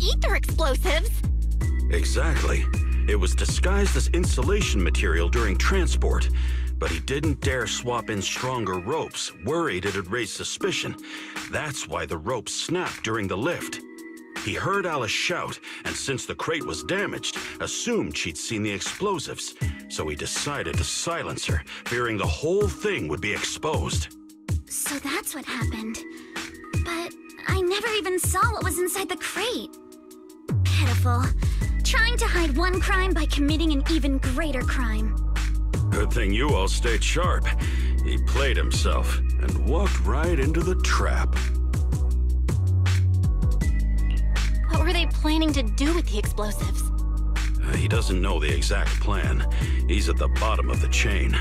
ether explosives! Exactly. It was disguised as insulation material during transport, but he didn't dare swap in stronger ropes, worried it'd raise suspicion. That's why the ropes snapped during the lift. He heard Alice shout, and since the crate was damaged, assumed she'd seen the explosives. So he decided to silence her, fearing the whole thing would be exposed. So that's what happened. But I never even saw what was inside the crate. Pitiful. Trying to hide one crime by committing an even greater crime. Good thing you all stayed sharp. He played himself and walked right into the trap. What were they planning to do with the explosives? He doesn't know the exact plan. He's at the bottom of the chain.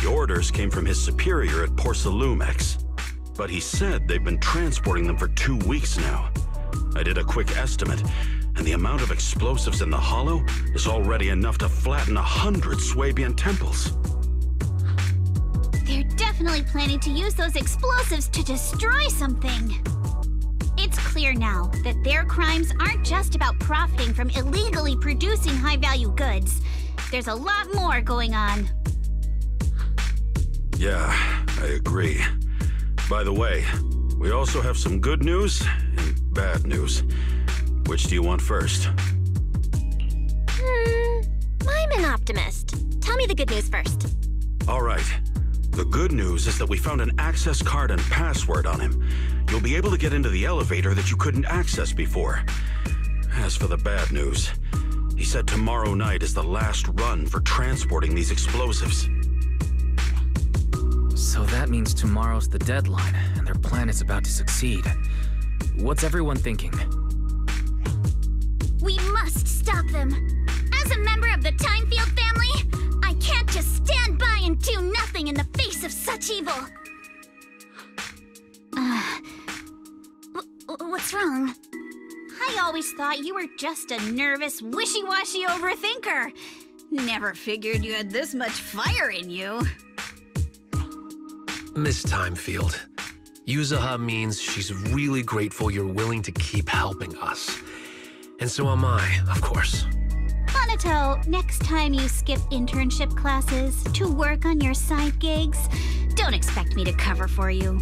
The orders came from his superior at Porcelumex. But he said they've been transporting them for 2 weeks now. I did a quick estimate, and the amount of explosives in the hollow is already enough to flatten 100 Swabian temples. They're definitely planning to use those explosives to destroy something. It's clear now that their crimes aren't just about profiting from illegally producing high-value goods. There's a lot more going on. Yeah, I agree. By the way, we also have some good news and bad news. Which do you want first? I'm an optimist. Tell me the good news first. All right. The good news is that we found an access card and password on him. You'll be able to get into the elevator that you couldn't access before. As for the bad news, he said tomorrow night is the last run for transporting these explosives. So that means tomorrow's the deadline, and their plan is about to succeed. What's everyone thinking? We must stop them. As a member of the Timefield family, I can't just stand by and do nothing in the face of such evil. What's wrong? I always thought you were just a nervous, wishy-washy overthinker. Never figured you had this much fire in you. Miss Timefield, Yuzuha means she's really grateful you're willing to keep helping us. And so am I, of course. Hanato, next time you skip internship classes to work on your side gigs, don't expect me to cover for you.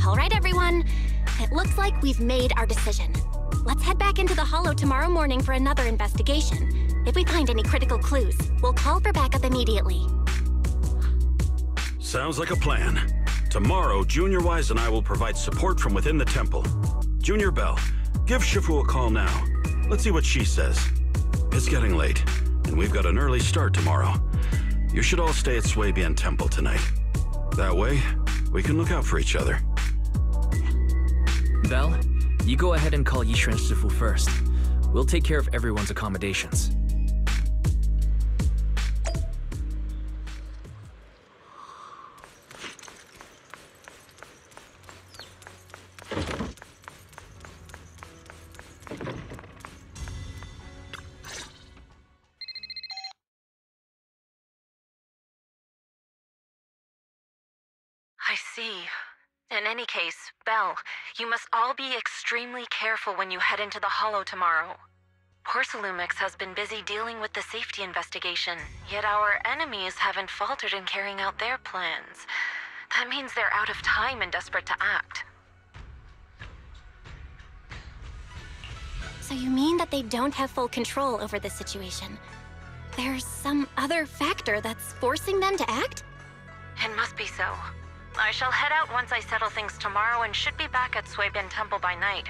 All right, everyone. It looks like we've made our decision. Let's head back into the Hollow tomorrow morning for another investigation. If we find any critical clues, we'll call for backup immediately. Sounds like a plan. Tomorrow, Junior Wise and I will provide support from within the temple. Junior Bell, give Shifu a call now. Let's see what she says. It's getting late, and we've got an early start tomorrow. You should all stay at Swabian Temple tonight. That way, we can look out for each other. Belle, you go ahead and call Yisha and Shifu first. We'll take care of everyone's accommodations. I see. In any case, Belle, you must all be extremely careful when you head into the Hollow tomorrow. Porcelumex has been busy dealing with the safety investigation, yet our enemies haven't faltered in carrying out their plans. That means they're out of time and desperate to act. So you mean that they don't have full control over the situation? There's some other factor that's forcing them to act? It must be so. I shall head out once I settle things tomorrow and should be back at Swabian Temple by night.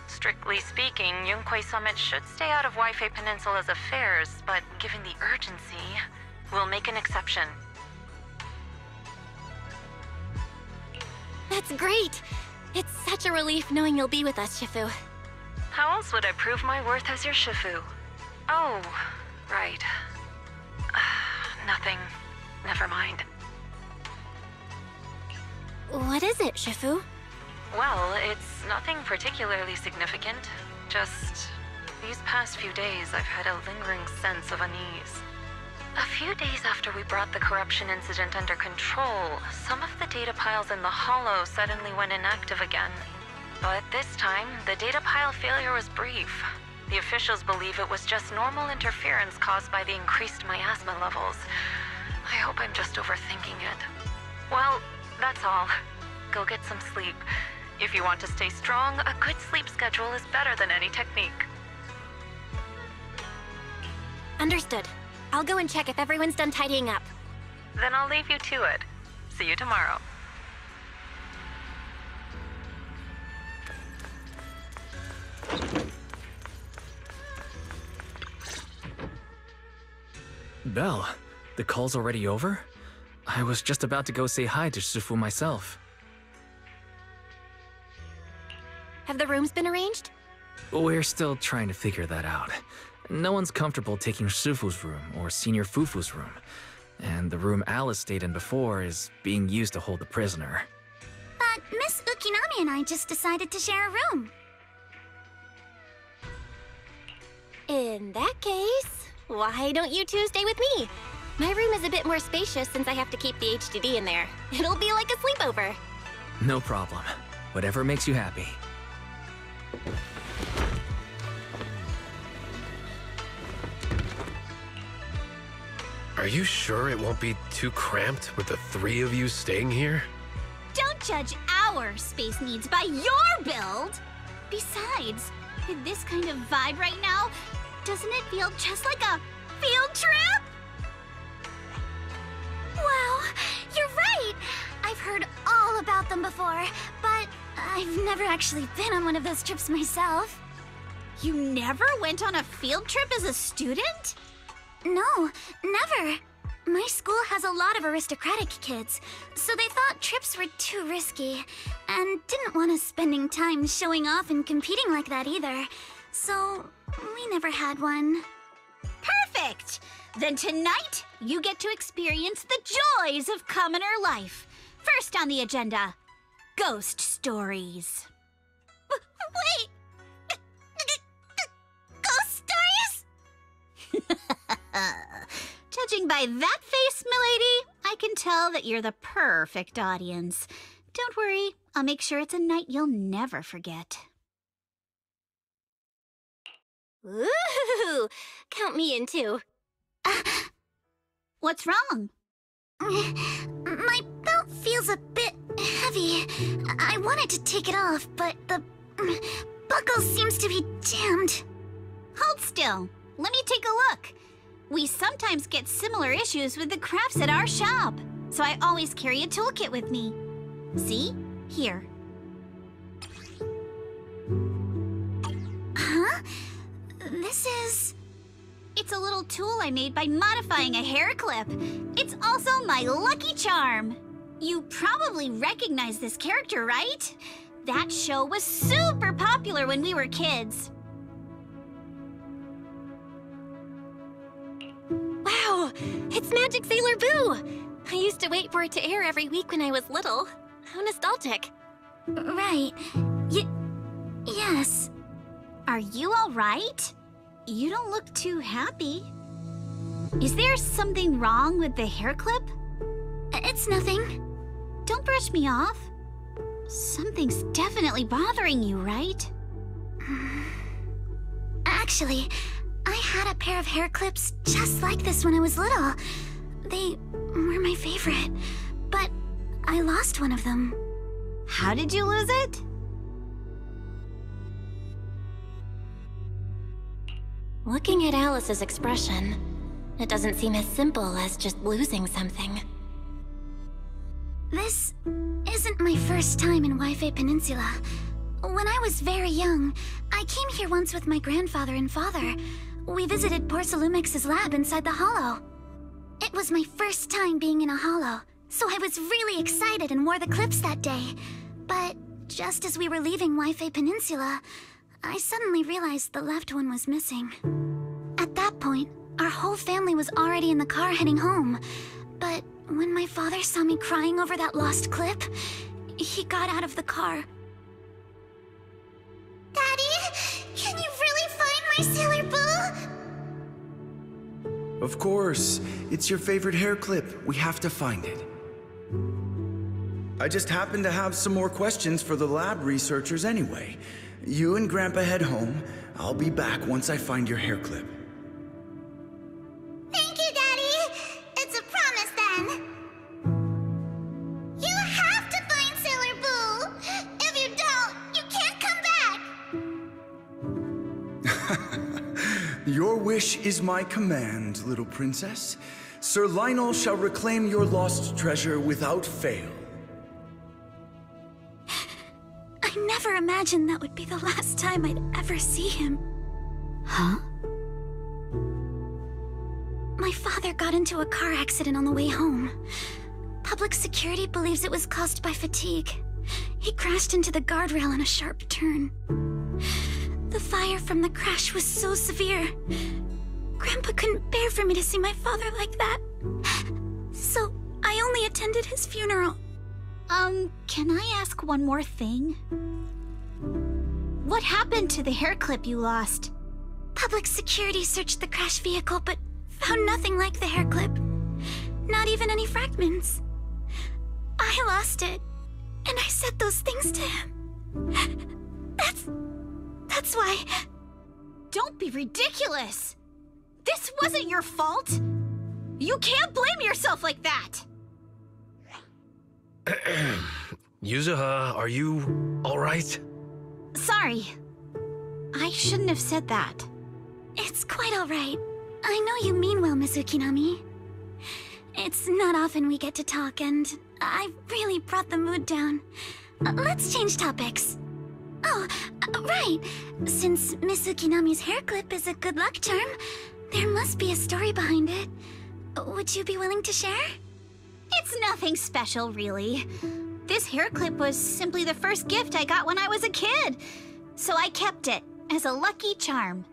Strictly speaking, Yunque Summit should stay out of Waifei Peninsula's affairs, but given the urgency, we'll make an exception. That's great! It's such a relief knowing you'll be with us, Shifu. How else would I prove my worth as your Shifu? Oh, right. Nothing. Never mind. What is it, Shifu? Well, it's nothing particularly significant. Just these past few days, I've had a lingering sense of unease. A few days after we brought the corruption incident under control, some of the data piles in the Hollow suddenly went inactive again. But this time, the data pile failure was brief. The officials believe it was just normal interference caused by the increased miasma levels. I hope I'm just overthinking it. Well, that's all. Go get some sleep. If you want to stay strong, a good sleep schedule is better than any technique. Understood. I'll go and check if everyone's done tidying up. Then I'll leave you to it. See you tomorrow. Belle, the call's already over? I was just about to go say hi to Shifu myself. Have the rooms been arranged? We're still trying to figure that out. No one's comfortable taking Shifu's room or Senior Fufu's room. And the room Alice stayed in before is being used to hold the prisoner. But Miss Ukinami and I just decided to share a room. In that case, why don't you two stay with me? My room is a bit more spacious since I have to keep the HDD in there. It'll be like a sleepover. No problem. Whatever makes you happy. Are you sure it won't be too cramped with the three of you staying here? Don't judge our space needs by your build! Besides, with this kind of vibe right now, doesn't it feel just like a field trip? Wow, you're right! I've heard all about them before, but I've never actually been on one of those trips myself. You never went on a field trip as a student? No, never. My school has a lot of aristocratic kids, so they thought trips were too risky, and didn't want us spending time showing off and competing like that either. So, we never had one. Perfect! Then tonight, you get to experience the joys of commoner life. First on the agenda, ghost stories. Wait! Ghost stories? Judging by that face, milady, I can tell that you're the perfect audience. Don't worry, I'll make sure it's a night you'll never forget. Ooh, count me in too. What's wrong? My belt feels a bit heavy. I wanted to take it off, but the buckle seems to be jammed. Hold still. Let me take a look. We sometimes get similar issues with the crafts at our shop, so I always carry a toolkit with me. See? Here. Huh? This is... It's a little tool I made by modifying a hair clip. It's also my lucky charm. You probably recognize this character, right? That show was super popular when we were kids. Wow, it's Magic Sailor Boo! I used to wait for it to air every week when I was little. How nostalgic. Right. Yes. Are you all right? You don't look too happy. Is there something wrong with the hair clip? It's nothing. Don't brush me off. Something's definitely bothering you, right? Actually, I had a pair of hair clips just like this when I was little. They were my favorite, but I lost one of them. How did you lose it? Looking at Alice's expression, it doesn't seem as simple as just losing something. This isn't my first time in Wi-Fi Peninsula. When I was very young, I came here once with my grandfather and father. We visited Porcelumix's lab inside the Hollow. It was my first time being in a Hollow, so I was really excited and wore the clips that day. But just as we were leaving Wi-Fi Peninsula, I suddenly realized the left one was missing. At that point, our whole family was already in the car heading home. But when my father saw me crying over that lost clip, he got out of the car. Daddy, can you really find my Sailor Boo? Of course. It's your favorite hair clip. We have to find it. I just happen to have some more questions for the lab researchers anyway. You and Grandpa head home. I'll be back once I find your hair clip. Thank you, Daddy. It's a promise then. You have to find Sailor Boo. If you don't, you can't come back. Your wish is my command, little princess. Sir Lionel shall reclaim your lost treasure without fail. I never imagined that would be the last time I'd ever see him. Huh? My father got into a car accident on the way home. Public security believes it was caused by fatigue. He crashed into the guardrail on a sharp turn. The fire from the crash was so severe. Grandpa couldn't bear for me to see my father like that. So I only attended his funeral. Can I ask one more thing? What happened to the hair clip you lost? Public security searched the crash vehicle, but found nothing like the hair clip. Not even any fragments. I lost it, and I said those things to him. That's why... Don't be ridiculous! This wasn't your fault! You can't blame yourself like that! Yuzuha, are you alright? Sorry. I shouldn't have said that. It's quite alright. I know you mean well, Miss Ukinami. It's not often we get to talk, and I really brought the mood down. Let's change topics. Oh, right. Since Miss Ukinami's hair clip is a good luck charm, there must be a story behind it. Would you be willing to share? It's nothing special, really. This hair clip was simply the first gift I got when I was a kid. So I kept it as a lucky charm.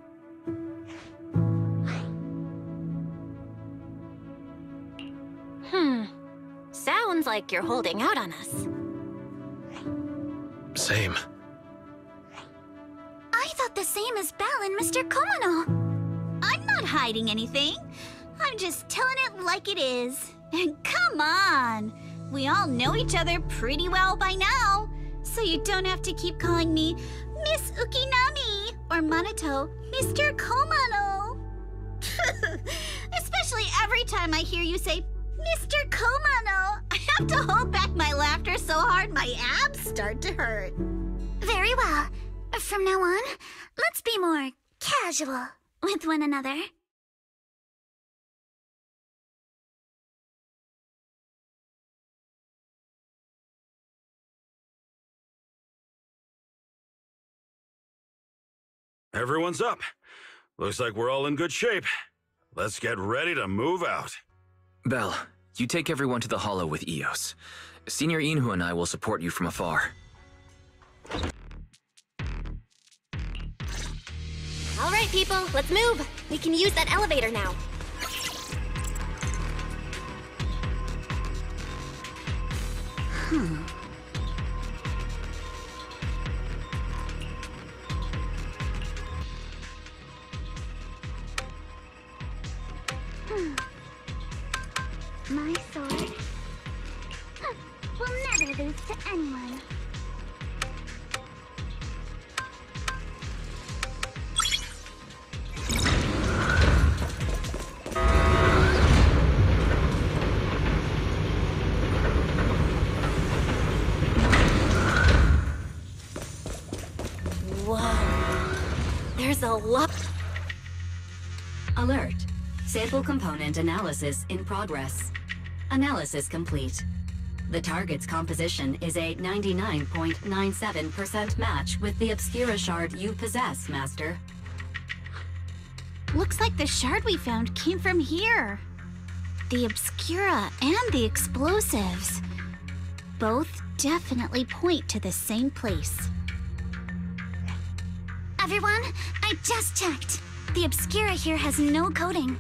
Sounds like you're holding out on us. Same. I thought the same as Belle and Mr. Komano. I'm not hiding anything. I'm just telling it like it is. And come on! We all know each other pretty well by now. So you don't have to keep calling me Miss Ukinami or Manato Mr. Komano. Especially every time I hear you say Mr. Komano, I have to hold back my laughter so hard my abs start to hurt. Very well. From now on, let's be more casual with one another. Everyone's up. Looks like we're all in good shape. Let's get ready to move out. Belle, you take everyone to the Hollow with Eos. Senior Inhu and I will support you from afar. All right, people, let's move. We can use that elevator now. My sword will never lose to anyone. Whoa. There's a lot. Alert. Sample component analysis in progress. Analysis complete. The target's composition is a 99.97% match with the Obscura shard you possess, Master. Looks like the shard we found came from here. The Obscura and the explosives. Both definitely point to the same place. Everyone, I just checked. The Obscura here has no coding.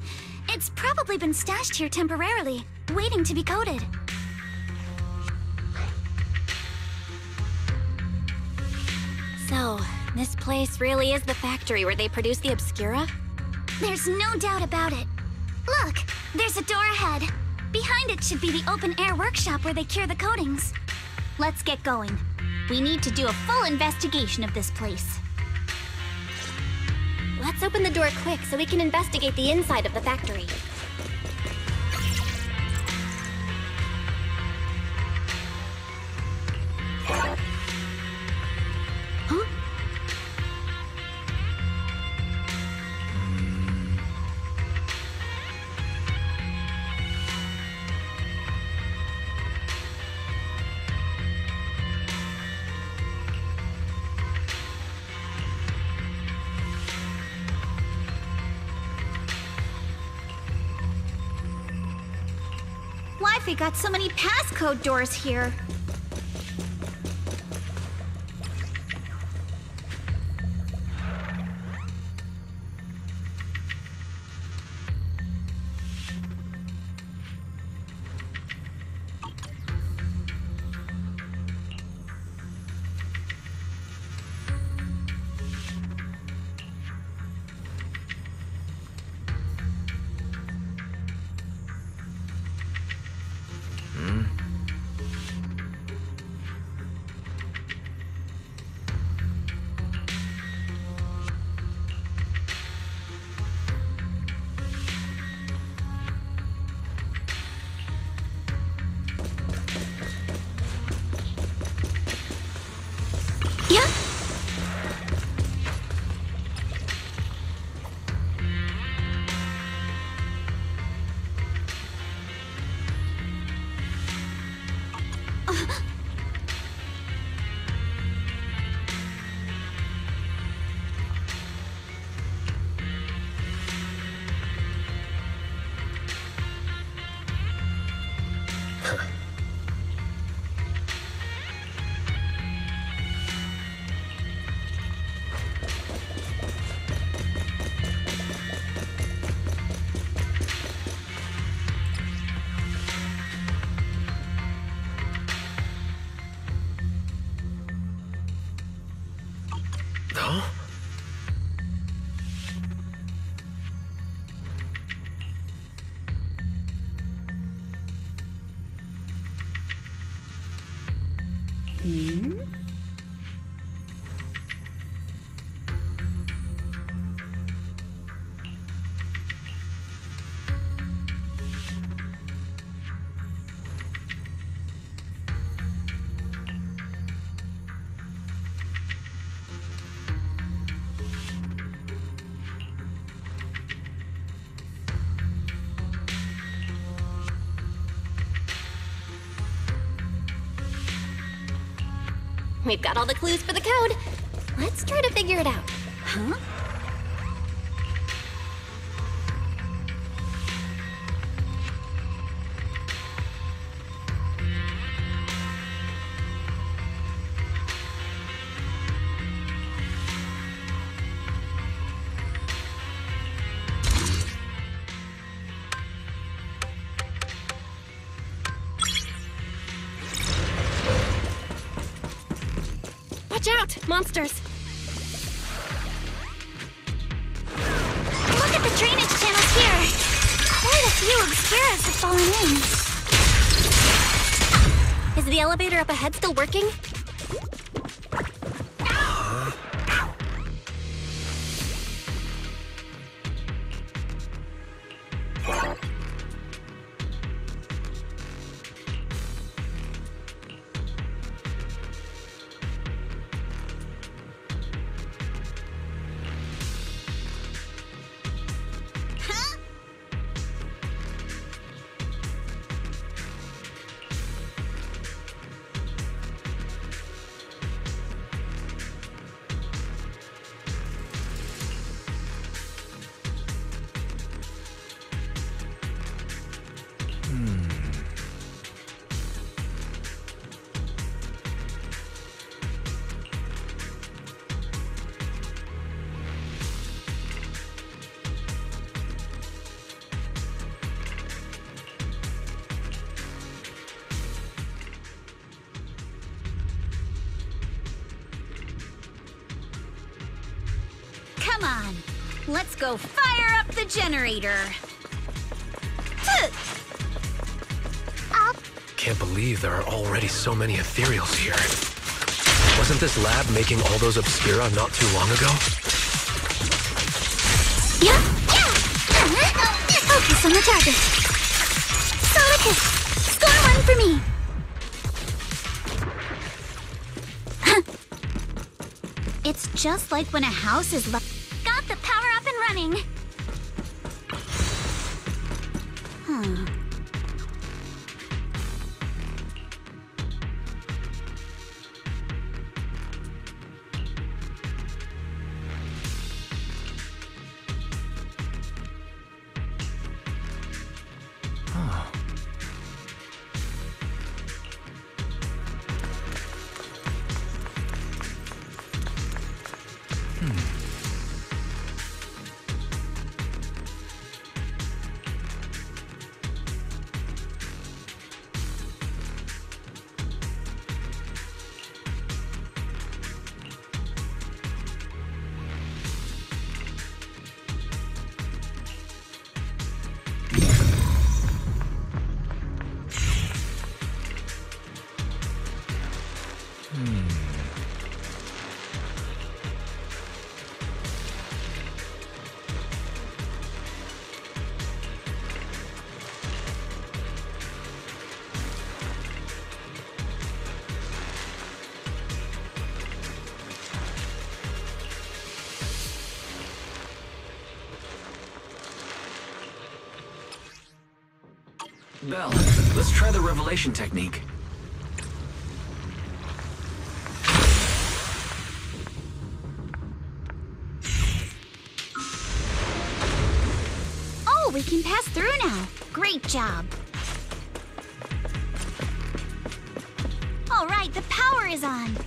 It's probably been stashed here temporarily, waiting to be coded. So, this place really is the factory where they produce the Obscura? There's no doubt about it. Look, there's a door ahead. Behind it should be the open-air workshop where they cure the coatings. Let's get going. We need to do a full investigation of this place. Let's open the door quick so we can investigate the inside of the factory. Huh? Why've they got so many passcode doors here? We've got all the clues for the code. Let's try to figure it out. Huh? Watch out! Monsters! Look at the drainage channels here! Quite a few experiments have fallen in. Is the elevator up ahead still working? Come on, let's go fire up the generator. can't believe there are already so many ethereals here. Wasn't this lab making all those Obscura not too long ago? Yeah. Focus on the target. Solid hit. Score 1 for me. It's just like when a house is got the power up and running. Belle, let's try the revelation technique. Oh, we can pass through now. Great job. All right, the power is on.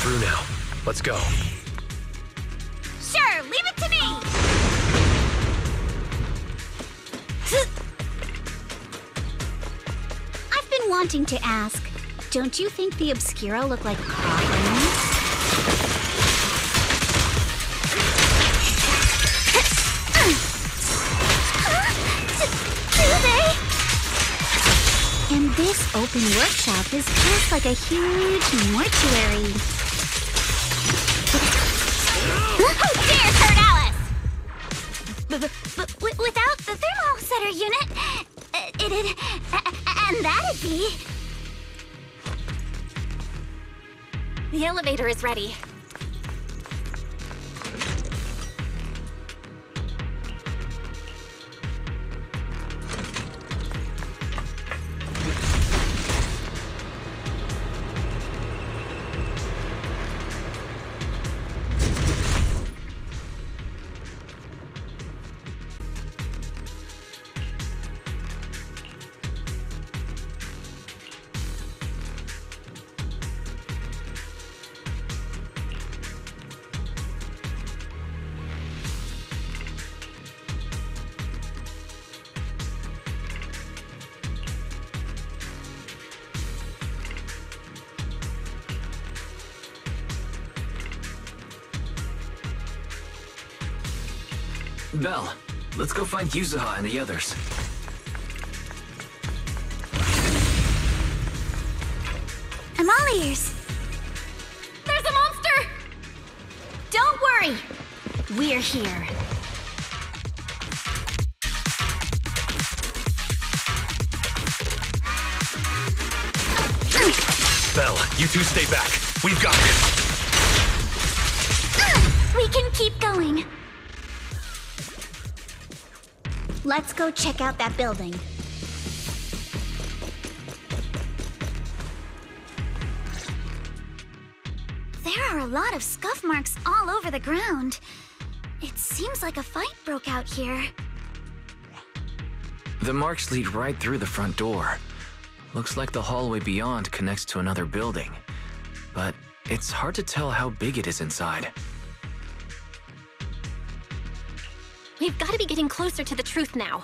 Through now. Let's go. Sure, leave it to me! I've been wanting to ask, don't you think the Obscura look like coffins? Do they? And this open workshop is just like a huge mortuary. Who dares hurt Alice? But without the thermal setter unit, and that'd be... The elevator is ready. Belle, let's go find Yuzuha and the others. I'm all ears. There's a monster! Don't worry. We're here. Belle, you two stay back. We've got this. We can keep going. Let's go check out that building. There are a a lot of scuff marks all over the ground. It seems like a fight broke out here. The marks lead right through the front door. Looks like the hallway beyond connects to another building. But it's hard to tell how big it is inside. We've got to be getting closer to the truth now.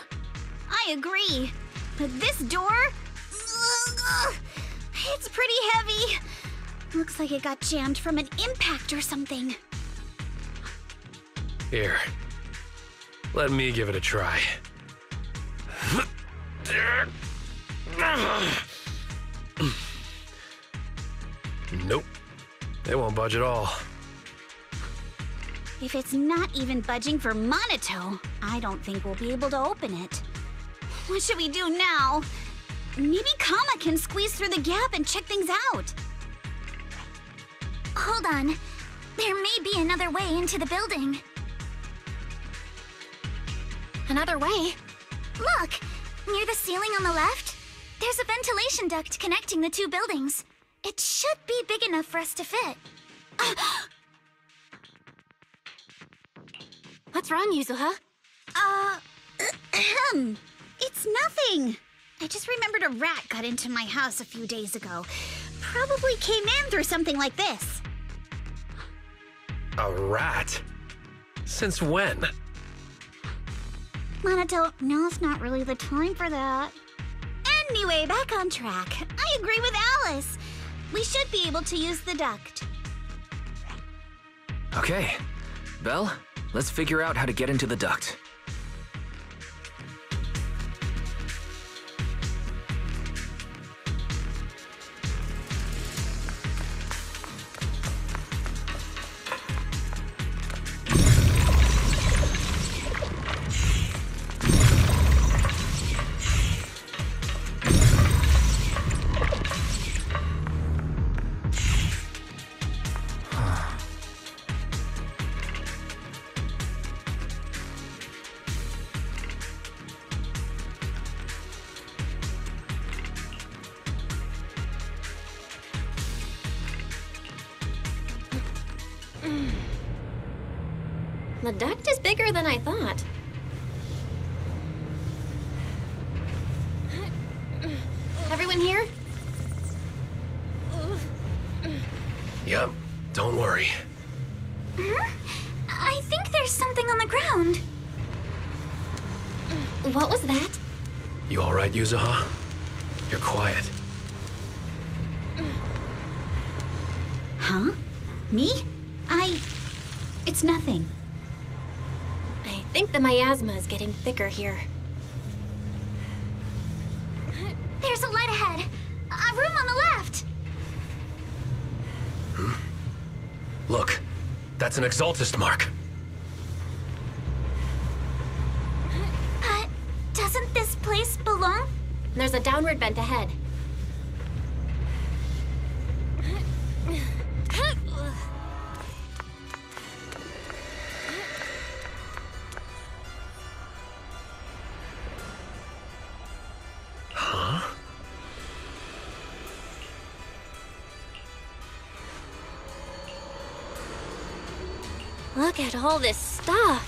I agree. But this door? It's pretty heavy. Looks like it got jammed from an impact or something. Here. Let me give it a try. Nope. They won't budge at all. If it's not even budging for Monito, I don't think we'll be able to open it. What should we do now? Maybe Kama can squeeze through the gap and check things out. Hold on. There may be another way into the building. Another way? Look! Near the ceiling on the left, there's a ventilation duct connecting the two buildings. It should be big enough for us to fit. What's wrong, Yuzuha? It's nothing. I just remembered a rat got into my house a few days ago. Probably came in through something like this. A rat? Since when? Monito, now's not really the time for that. Anyway, back on track. I agree with Alice. We should be able to use the duct. Okay. Belle, let's figure out how to get into the duct. The duct is bigger than I thought. Everyone here? Yep, don't worry. I think there's something on the ground. What was that? You alright, Yuzuha? You're quiet. Huh? Me? It's nothing. I think the miasma is getting thicker here. There's a light ahead. A room on the left. Look, that's an Exaltist mark. But doesn't this place belong? There's a downward vent ahead. Look at all this stuff.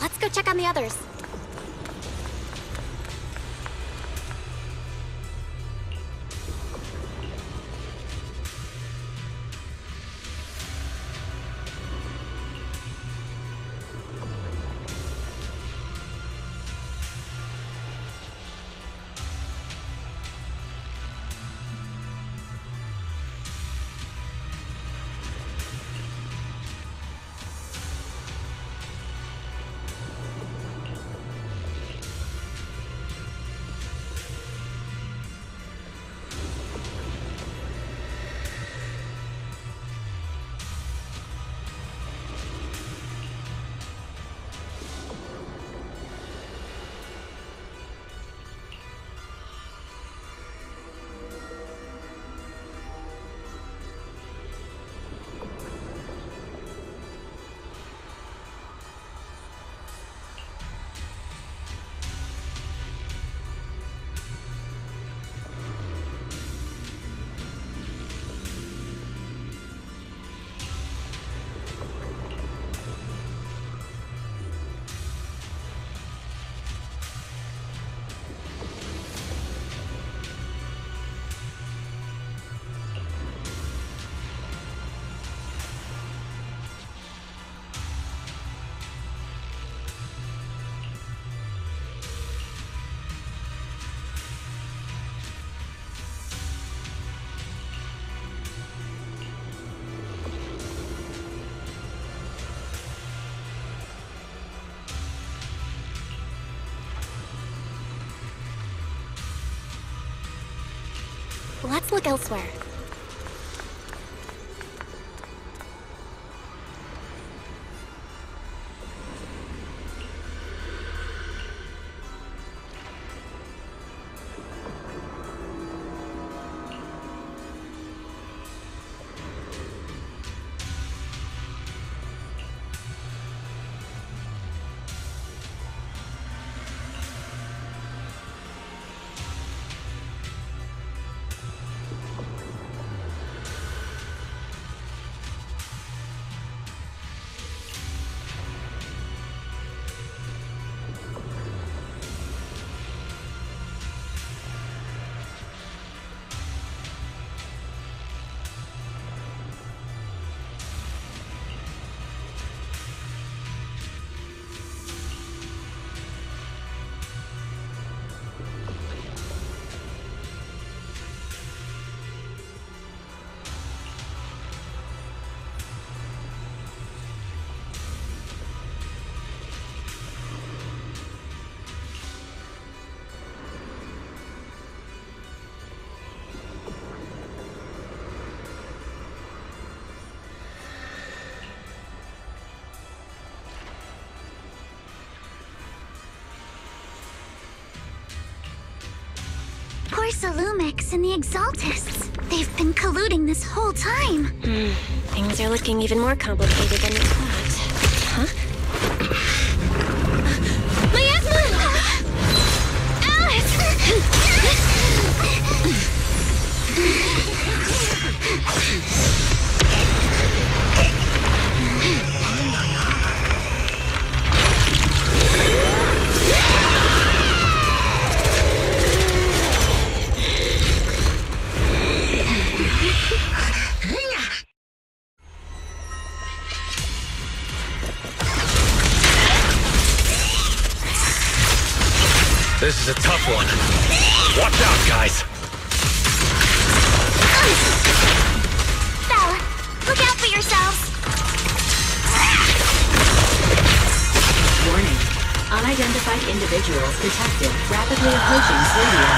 Let's go check on the others. Let's look elsewhere. Lumix and the Exaltists. They've been colluding this whole time. Things are looking even more complicated than we thought. Huh? This is a tough one. Watch out, guys. Bella, look out for yourselves. Warning. Unidentified individuals detected rapidly approaching stadium.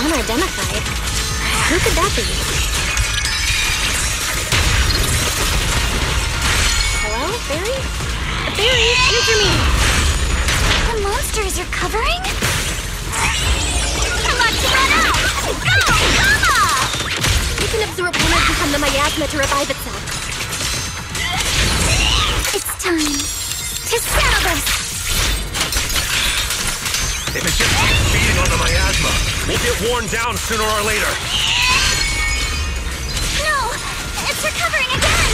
Unidentified? Who could that be? Barry? Barry, answer me! The monsters are covering? Let's run out! Go, Kama! You can absorb energy from the miasma to revive itself. It's time to settle this! If it just keeps feeding on the miasma, we'll get worn down sooner or later. recovering again!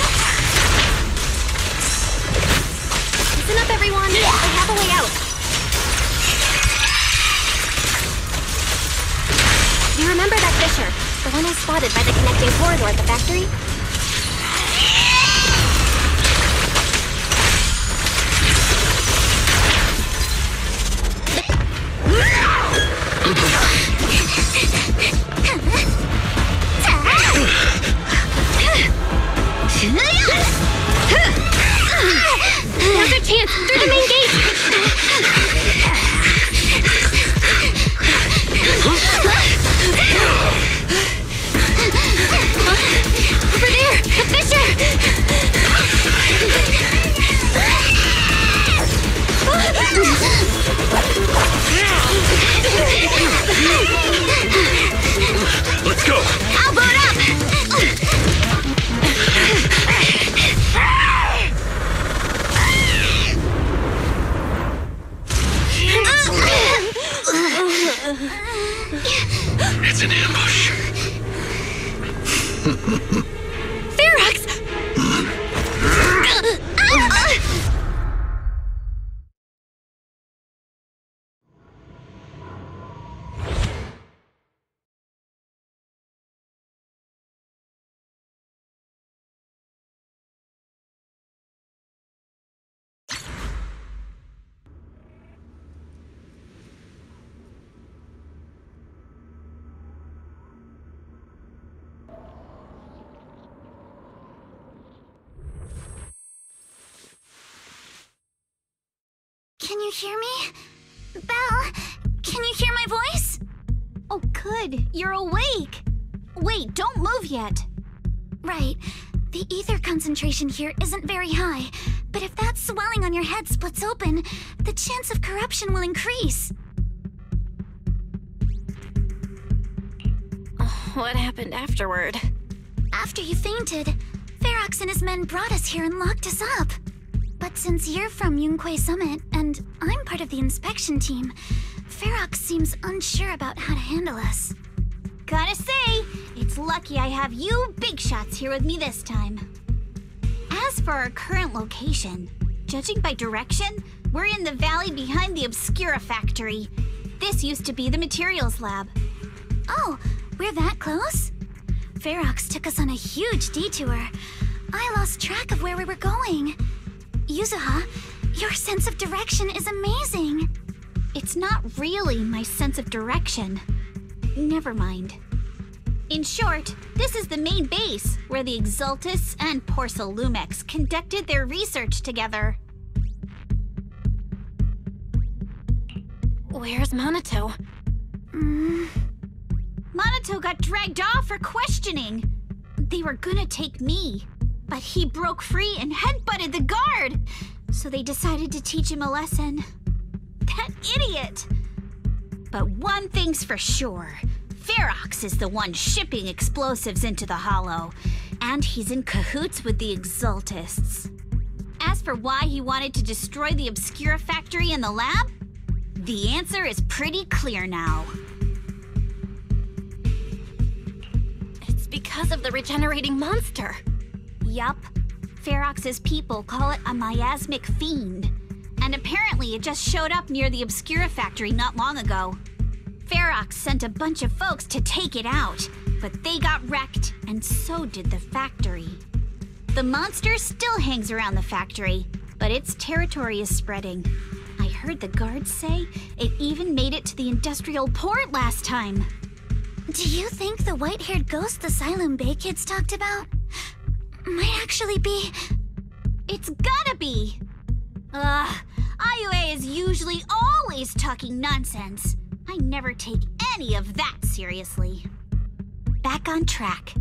Listen up, everyone. I have a way out. You remember that fissure? The one I spotted by the connecting corridor at the factory? Now's our chance! Through the main gate! Over there! The fissure! Let's go! I'll boot up! It's an ambush. Ferox! Can you hear me? Belle, can you hear my voice? Oh, good. You're awake. Wait, don't move yet. Right. The ether concentration here isn't very high, but if that swelling on your head splits open, the chance of corruption will increase. What happened afterward? After you fainted, Ferox and his men brought us here and locked us up. But since you're from Yunquei Summit, and I'm part of the inspection team, Ferox seems unsure about how to handle us. Gotta say, it's lucky I have you big shots here with me this time. As for our current location, judging by direction, we're in the valley behind the Obscura factory. This used to be the materials lab. Oh, we're that close? Ferox took us on a huge detour. I lost track of where we were going. Yuzuha, your sense of direction is amazing. It's not really my sense of direction. Never mind. In short, this is the main base where the Exultus and Porcelumex conducted their research together. Where's Monato? Monato got dragged off for questioning. They were gonna take me, but he broke free and headbutted the guard. So they decided to teach him a lesson. That idiot! But one thing's for sure. Ferox is the one shipping explosives into the Hollow, and he's in cahoots with the Exultists. As for why he wanted to destroy the Obscura factory and the lab, the answer is pretty clear now. It's because of the regenerating monster. Yup. Ferox's people call it a miasmic fiend. And apparently it just showed up near the Obscura factory not long ago. Ferox sent a bunch of folks to take it out, but they got wrecked, and so did the factory. The monster still hangs around the factory, but its territory is spreading. I heard the guards say it even made it to the industrial port last time. Do you think the white-haired ghost the Asylum Bay kids talked about might actually be... It's gotta be! IUA is usually always talking nonsense. I never take any of that seriously. Back on track.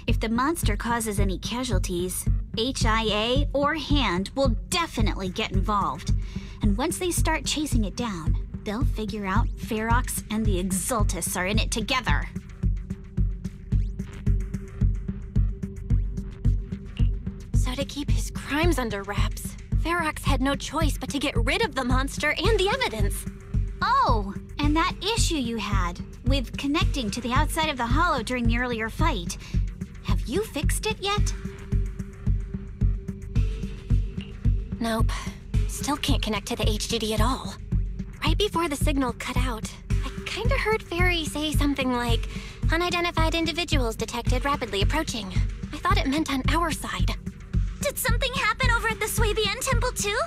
If the monster causes any casualties, HIA or HAND will definitely get involved. And once they start chasing it down, they'll figure out Ferox and the Exultus are in it together. So to keep his crimes under wraps, Ferox had no choice but to get rid of the monster and the evidence. Oh, and that issue you had with connecting to the outside of the Hollow during the earlier fight. Have you fixed it yet? Nope. Still can't connect to the HDD at all. Right before the signal cut out, I kinda heard Fairy say something like, "Unidentified individuals detected rapidly approaching." I thought it meant on our side. Did something happen over at the Swabian Temple too?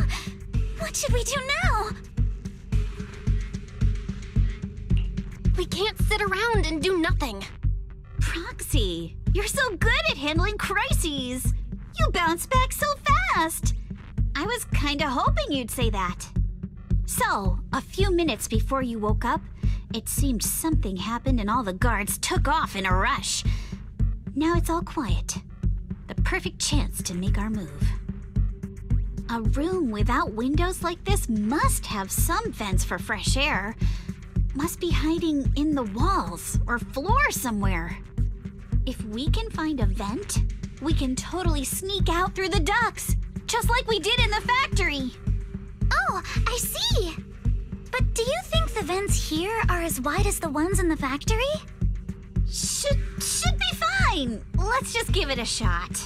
What should we do now? We can't sit around and do nothing. Proxy, you're so good at handling crises. You bounce back so fast. I was kinda hoping you'd say that. So, a few minutes before you woke up, it seemed something happened and all the guards took off in a rush. Now it's all quiet. The perfect chance to make our move. A room without windows like this must have some vents for fresh air. Must be hiding in the walls or floor somewhere. If we can find a vent, we can totally sneak out through the ducts, just like we did in the factory. Oh, I see! But do you think the vents here are as wide as the ones in the factory? Should be fine. Let's just give it a shot.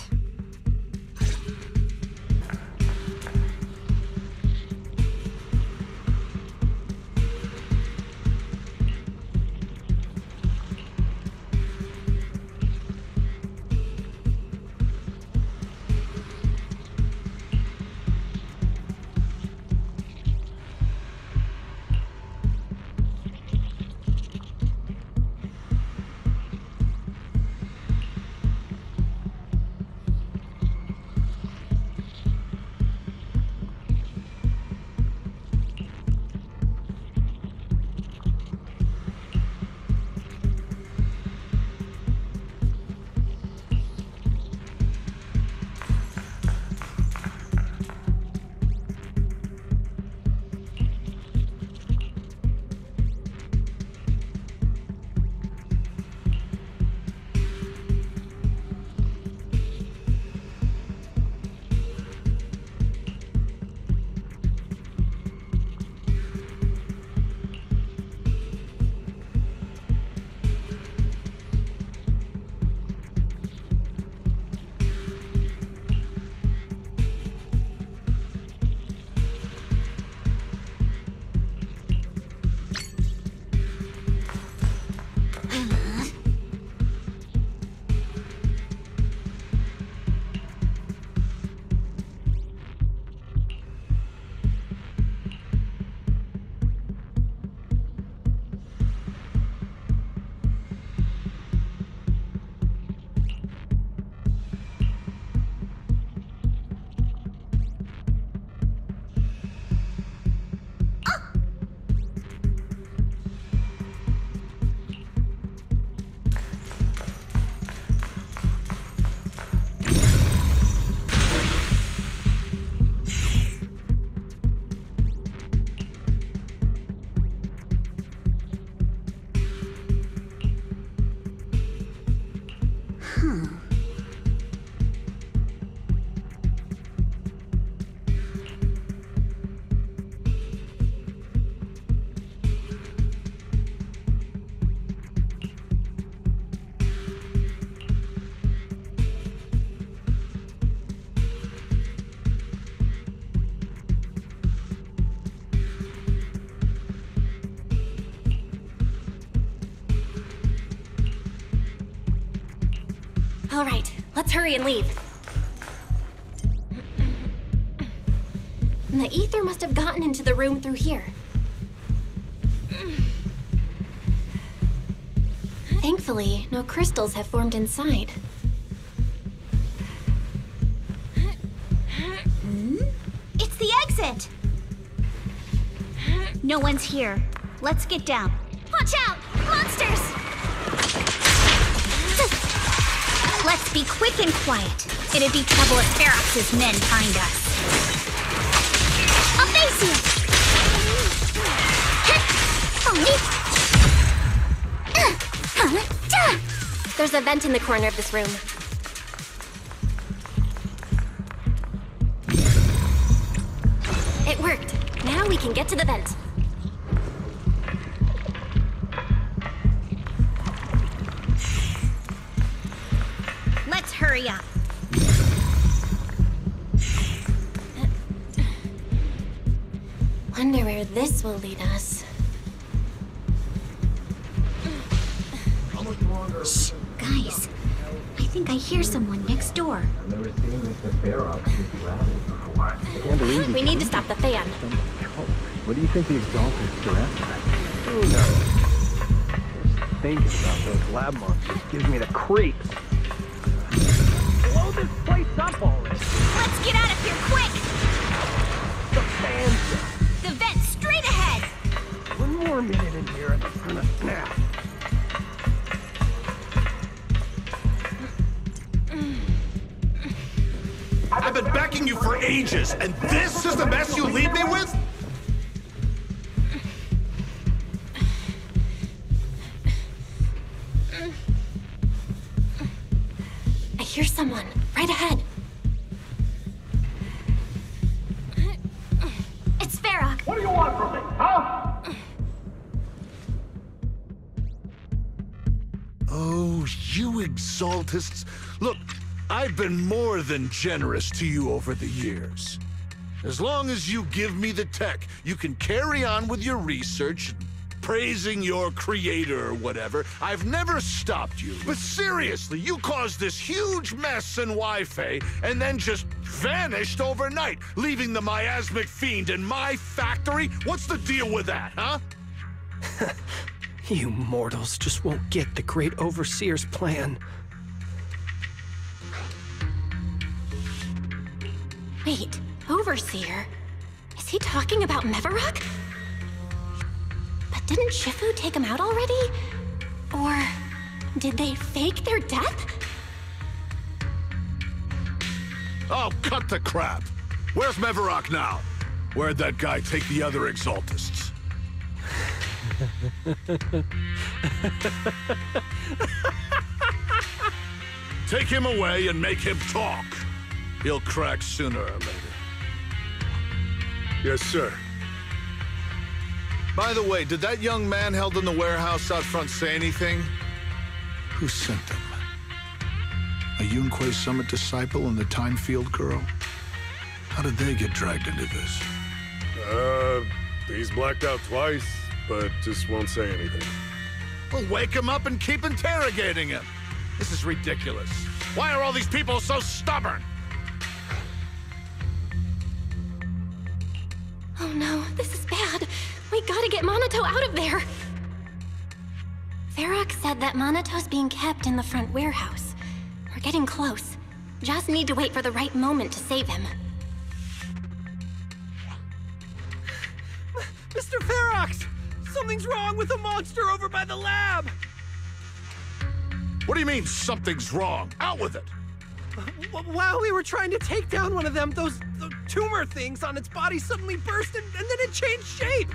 All right, let's hurry and leave. The ether must have gotten into the room through here. Thankfully, no crystals have formed inside. It's the exit! No one's here. Let's get down. Watch out! Monsters! Let's be quick and quiet. It'd be trouble if Ferox's men find us. Up they see it! There's a vent in the corner of this room. It worked. Now we can get to the vent. Let's hurry up. this will lead us. Shh, guys. I think I hear someone next door. We need to stop the fan. What do you think the exalted are after? Who knows? Thinking about those lab monsters gives me the creeps. Blow this place up already. Let's get out of here quick! The fan's The vent straight ahead! one more minute in here and it's gonna snap. I've been backing you for ages, and this is the mess you leave me with? I hear someone right ahead. It's Varrock. What do you want from me, huh? Oh, you exaltists. Look, I've been more than generous to you over the years. As long as you give me the tech, you can carry on with your research, praising your creator or whatever. I've never stopped you. But seriously, you caused this huge mess in Wi-Fi and then just vanished overnight, leaving the miasmic fiend in my factory? What's the deal with that, huh? You mortals just won't get the Great Overseer's plan. Wait, Overseer? Is he talking about Mevarok? But didn't Shifu take him out already? Or did they fake their death? Oh, cut the crap. Where's Mevarok now? Where'd that guy take the other exaltists? Take him away and make him talk. He'll crack sooner or later. Yes, sir. By the way, did that young man held in the warehouse out front say anything? Who sent him? A Yunquei Summit disciple and the Time Field girl? How did they get dragged into this? He's blacked out twice, but just won't say anything. Well, wake him up and keep interrogating him. This is ridiculous. Why are all these people so stubborn? Oh no, this is bad. We gotta get Monato out of there. Varrock said that Monato's being kept in the front warehouse. We're getting close. Just need to wait for the right moment to save him. Mr. Ferox! Something's wrong with the monster over by the lab! What do you mean, something's wrong? Out with it! While we were trying to take down one of them, those tumor things on its body suddenly burst and then it changed shape.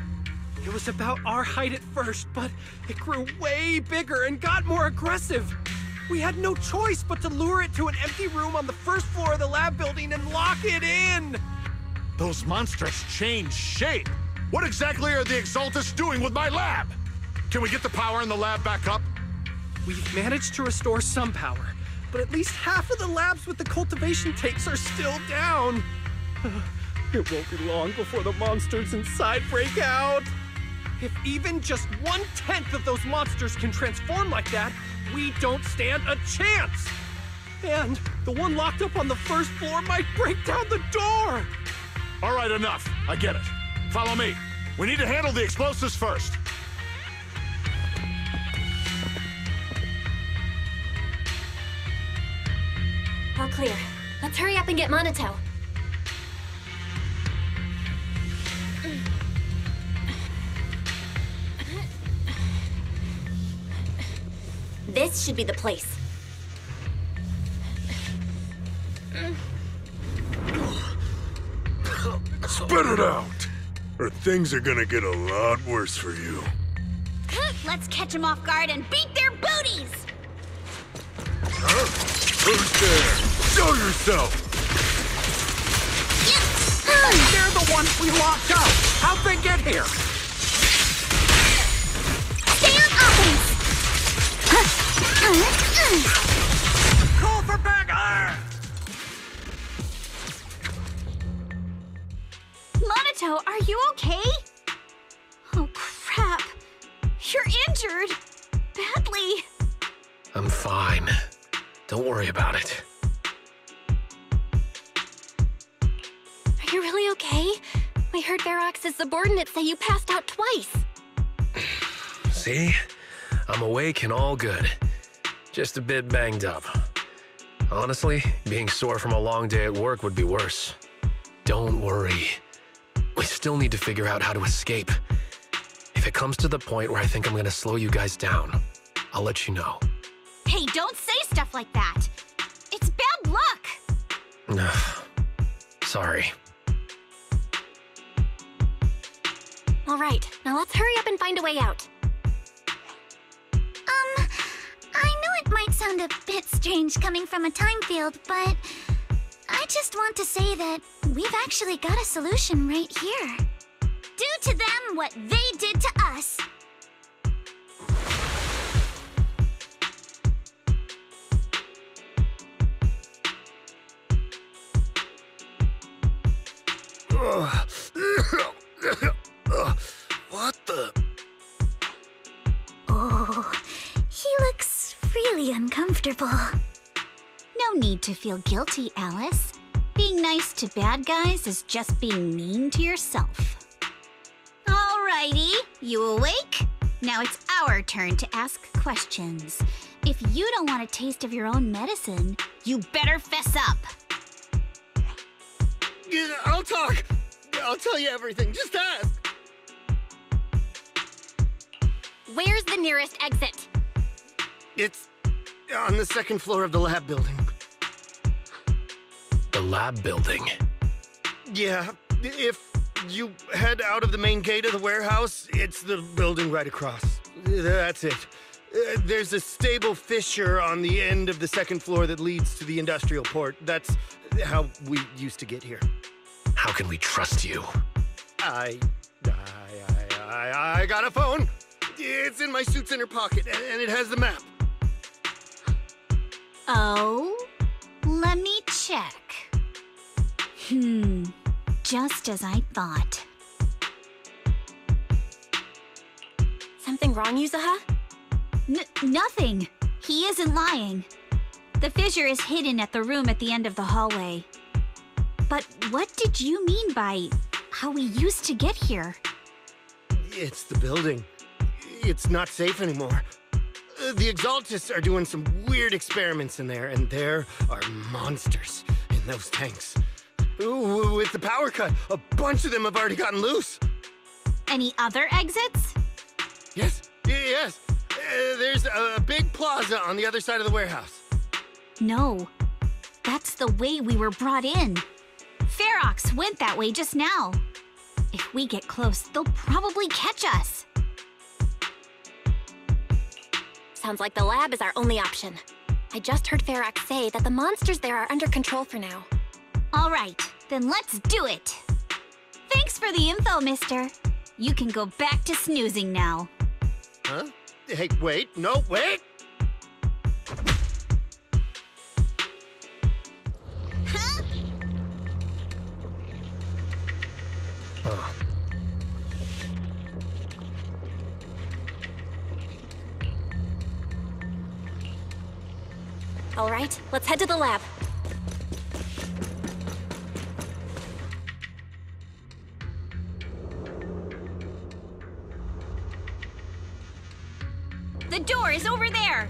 It was about our height at first, but it grew way bigger and got more aggressive. We had no choice but to lure it to an empty room on the first floor of the lab building and lock it in. Those monsters changed shape. What exactly are the Exaltists doing with my lab? Can we get the power in the lab back up? We've managed to restore some power, but at least half of the labs with the cultivation tanks are still down. It won't be long before the monsters inside break out. If even just 1/10 of those monsters can transform like that, we don't stand a chance. And the one locked up on the first floor might break down the door. All right, enough. I get it. Follow me. We need to handle the explosives first. All clear. Let's hurry up and get Monato. This should be the place. Spit it out! Or things are gonna get a lot worse for you. Let's catch them off guard and beat their booties! Huh? Who's there? Show yourself! They're the ones we locked up. How'd they get here? Stay on offense! Call for backup! Monato, are you okay? You're injured. Badly. I'm fine. Don't worry about it. Are you really okay? We heard Ferox's subordinates say you passed out twice. See? I'm awake and all good. Just a bit banged up. Honestly, being sore from a long day at work would be worse. Don't worry. We still need to figure out how to escape. If it comes to the point where I think I'm gonna slow you guys down, I'll let you know. Hey, don't say stuff like that. It's bad luck. Sorry. All right, now let's hurry up and find a way out. I know it might sound a bit strange coming from a time field, but I just want to say that we've actually got a solution right here. Do to them what they did to us. What the? Oh, he looks really uncomfortable. No need to feel guilty, Alice. Being nice to bad guys is just being mean to yourself. Alrighty, you awake? Now it's our turn to ask questions. If you don't want a taste of your own medicine, you better fess up. Yeah, I'll talk. I'll tell you everything. Just ask. Where's the nearest exit? It's on the second floor of the lab building. The lab building? Yeah, if you head out of the main gate of the warehouse, it's the building right across. That's it. There's a stable fissure on the end of the second floor that leads to the industrial port. That's how we used to get here. How can we trust you? I got a phone. It's in my suit's inner pocket, and it has the map. Oh? Let me check. Just as I thought. Something wrong, Yuzuha? Nothing. He isn't lying. The fissure is hidden at the room at the end of the hallway. But what did you mean by how we used to get here? It's the building. It's not safe anymore. The Exaltists are doing some weird experiments in there, and there are monsters in those tanks. Ooh, with the power cut, a bunch of them have already gotten loose. Any other exits? Yes. There's a big plaza on the other side of the warehouse. No. That's the way we were brought in. Ferox went that way just now. If we get close, they'll probably catch us. Sounds like the lab is our only option. I just heard Ferox say that the monsters there are under control for now. All right, then let's do it. Thanks for the info, mister. You can go back to snoozing now. Huh? Hey, wait. No, wait! Huh? Oh. All right, let's head to the lab. The door is over there.